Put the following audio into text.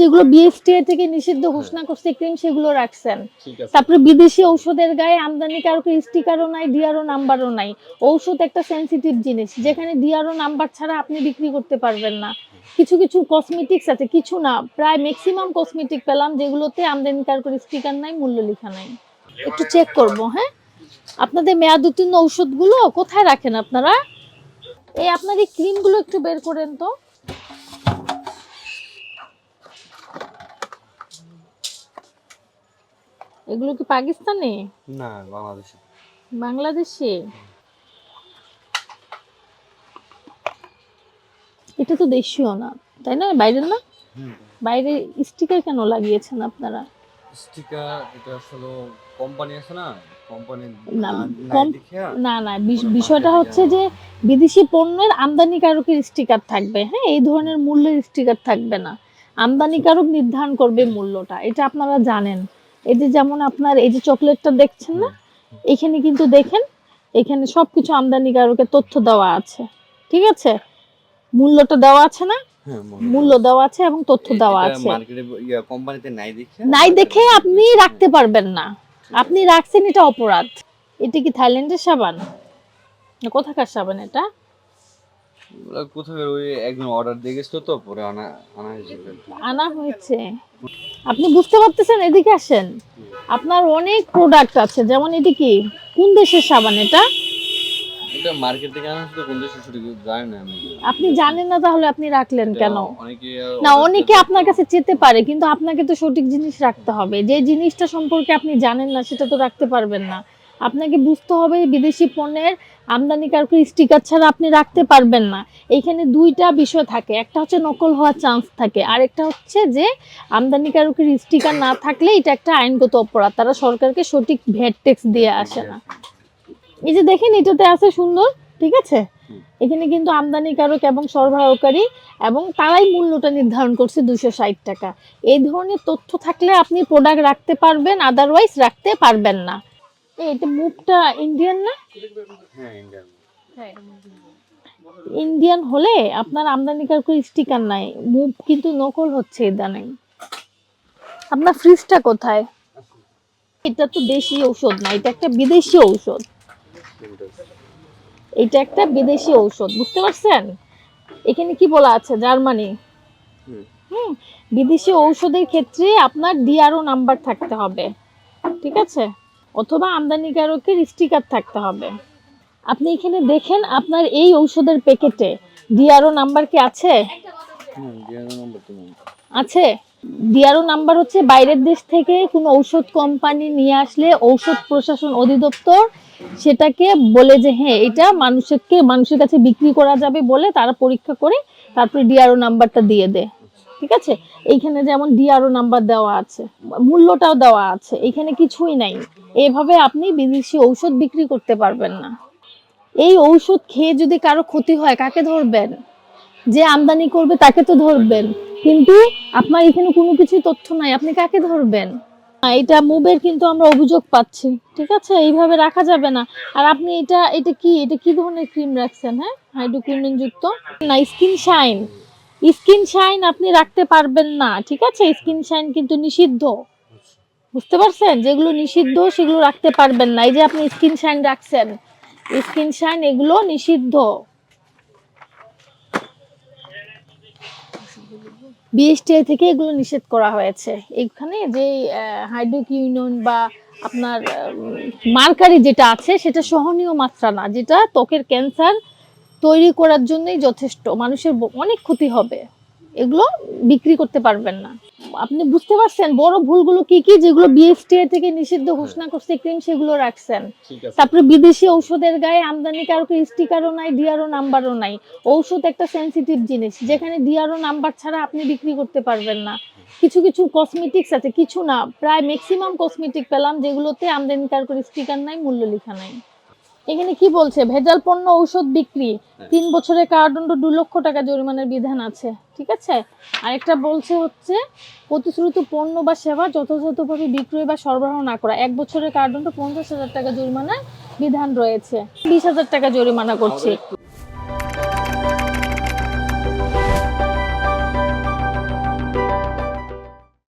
যেগুলো বিএসটিআই থেকে নিষিদ্ধ ঘোষণা করছে ক্রিম সেগুলো রাখছেন। তারপরে বিদেশি ঔষধের গায়ে আমদানিকারকের স্টিকারও নাই, ডিআরও নাম্বারও নাই। ঔষধ একটা সেনসিটিভ জিনিস, যেখানে ডিআরও নাম্বার ছাড়া আপনি বিক্রি করতে পারবেন না। কিছু কিছু কসমেটিক্স আছে, কিছু না, প্রায় ম্যাক্সিমাম কসমেটিক পেলাম যেগুলোতে আমদানিকারকের স্টিকার নাই, মূল্য লেখা নাই। একটু চেক করব। হ্যাঁ, আপনাদের মেয়াদ উত্তীর্ণ ঔষধগুলো কোথায় রাখেন আপনারা? এই আপনার এই ক্রিমগুলো একটু বের করেন তো। এগুলো কি পাকিস্তানে? না, বাংলাদেশে। বাংলাদেশে? এটা তো দেশীয় না, তাই না? বাইরের না? বাইরে স্টিকার কেন লাগিয়েছেন আপনারা? স্টিকার এটা আসলে কোম্পানি আছে না, কোম্পানি না, নাই দেখিয়া না না, বিষয়টা হচ্ছে যে বিদেশি পণ্যের আমদানিকারকের স্টিকার থাকবে। হ্যাঁ, এই ধরনের মূল্যের স্টিকার থাকবে না। আমদানিকারক নির্ধারণ করবে মূল্যটা, এটা আপনারা জানেন। এই যে যেমন আপনার এই যে চকলেটটা দেখছেন না, এখানে কিন্তু দেখেন, এখানে সবকিছু আমদানিকারকের তথ্য দেওয়া আছে। ঠিক আছে, মূল্যটা দেওয়া আছে না? মূল্য দেওয়া আছে এবং তথ্য দেওয়া আছে। মার্কেটে কোম্পানিতে নাই দেখে আপনি রাখতে পারবেন না। আপনি রাখছেন, এটা অপরাধ। এটা কি থাইল্যান্ডের সাবান? না কোথাকার সাবান এটা? কোথায় ওই একজন অর্ডার দিয়ে গেছিল তো, পরে আনা আনা হয়েছে। আপনি বুঝতে পারতেছেন? এদিকে আসেন। আপনার অনেক প্রোডাক্ট আছে, যেমন এটি কি, কোন দেশের সাবান এটা? এটা মার্কেট থেকে আনা হচ্ছে, কোন দেশে শুধু জানি না আমি। আপনি জানেন না, তাহলে আপনি রাখলেন কেন? অনেকে না, অনেকে আপনার কাছে চেতে পারে, কিন্তু আপনাকে তো সঠিক জিনিস রাখতে হবে। যে জিনিসটা সম্পর্কে আপনি জানেন না সেটা তো রাখতে পারবেন না। আপনাকে বুঝতে হবে বিদেশি পণ্যের আমদানিকারকের স্টিকার ছাড়া আপনি রাখতে পারবেন না। এইখানে দুইটা বিষয় থাকে, একটা হচ্ছে নকল হওয়ার চান্স থাকে, আরেকটা হচ্ছে যে আমদানিকারকের স্টিকার না থাকলে এটা একটা আইনগত অপরাধ, তারা সরকারকে সঠিক ভ্যাট ট্যাক্স দিয়ে আসে না। এই যে দেখেন, এটাতে আছে সুন্দর, ঠিক আছে, এখানে কিন্তু আমদানিকারক এবং সরবরাহকারী এবং তারাই মূল্যটা নির্ধারণ করছে 260 টাকা। এই ধরনের তথ্য থাকলে আপনি প্রোডাক্ট রাখতে পারবেন, আদারওয়াইজ রাখতে পারবেন না। এটা মুভটা ইন্ডিয়ান না? হ্যাঁ, ইন্ডিয়ান। ইন্ডিয়ান হলে আপনার আমদানিকারকের স্টিকার নাই, মুভ কিন্তু নকল হচ্ছে ইদানিং। আপনার ফ্রিজটা কোথায়? এটা তো দেশি ঔষধ না, এটা একটা বিদেশি ঔষধ। এটা একটা বিদেশি ঔষধ, বুঝতে পারছেন? এখানে কি বলা আছে? জার্মানি। বিদেশি ঔষধের ক্ষেত্রে আপনার ডিআরও নাম্বার থাকতে হবে, ঠিক আছে, অথবা আমদানিকারকের স্টিকার থাকতে হবে। আপনি এখানে দেখেন, আপনার এই ঔষধের প্যাকেটে ডিআরও নাম্বার কি আছে? আছে। ডিআরও নাম্বার হচ্ছে বাইরের দেশ থেকে কোনো ঔষধ কোম্পানি নিয়ে আসলে ঔষধ প্রশাসন অধিদপ্তর সেটাকে বলে যে হ্যাঁ এটা মানুষের কাছে বিক্রি করা যাবে বলে তারা পরীক্ষা করে তারপরে ডিআরও নাম্বারটা দিয়ে দেয়। ঠিক আছে, এইখানে যেমন ডিআরও নাম্বার দেওয়া আছে, মূল্যটাও দেওয়া আছে, এখানে কিছুই নাই। এভাবে আপনি বিদেশি ঔষধ বিক্রি করতে পারবেন না। এই ঔষধ খেয়ে যদি কারো ক্ষতি হয়, কাকে ধরবেন? যে আমদানি করবে তাকে তো ধরবেন, কিন্তু আপনার এখানে কোনো কিছু তথ্য নাই, আপনি কাকে ধরবেন? এটা মুবের কিন্তু আমরা অভিযোগ পাচ্ছি, ঠিক আছে, এইভাবে রাখা যাবে না। আর আপনি এটা কি ধরনের ক্রিম রাখছেন? হ্যাঁ, হাইড্রোকুইনন যুক্ত না, স্কিন শাইন আপনি রাখতে পারবেন না, ঠিক আছে, স্কিন শাইন কিন্তু নিষিদ্ধ, বুঝতে পারছেন? যেগুলো নিষিদ্ধ সেগুলো রাখতে পারবেন না। এই যে আপনি স্কিন শাইন রাখছেন, স্কিন শাইন এগুলো নিষিদ্ধ, বিএসটিআই থেকে এগুলো নিষেধ করা হয়েছে। এখানে যে হাইড্রোকুইনন বা আপনার মার্কারি যেটা আছে সেটা সহনীয় মাত্রা না, যেটা ত্বকের ক্যান্সার তৈরি করার জন্যই যথেষ্ট, মানুষের অনেক ক্ষতি হবে, এগুলো বিক্রি করতে পারবেন না। আপনি বুঝতে পারছেন বড় ভুলগুলো কি কি? যেগুলো বিএসটিআই থেকে নিষিদ্ধ ঘোষণা করছে ক্রিম সেগুলো রাখছেন। তারপরে বিদেশি ঔষধের গায়ে আমদানিকারকের স্টিকারও নাই, ডিআরও নাম্বারও নাই। ঔষধ একটা সেনসিটিভ জিনিস, যেখানে ডিআরও নাম্বার ছাড়া আপনি বিক্রি করতে পারবেন না। কিছু কিছু কসমেটিক্স আছে, কিছু না, প্রায় ম্যাক্সিমাম কসমেটিক পেলাম যেগুলোতে আমদানিকারকের স্টিকার নাই, মূল্য লেখা নাই। এখানে কি বলছে? ভেজাল পণ্য ঔষধ বিক্রি 3 বছরের কারাদণ্ড 2 লক্ষ টাকা জরিমানার বিধান আছে, ঠিক আছে। আরেকটা বলছে হচ্ছে প্রতিশ্রুত পণ্য বা সেবা যথাযথভাবে বিক্রয় বা সরবরাহ না করা, 1 বছরের কারাদণ্ড 50,000 টাকা জরিমানার বিধান রয়েছে, 20,000 টাকা জরিমানা করছে।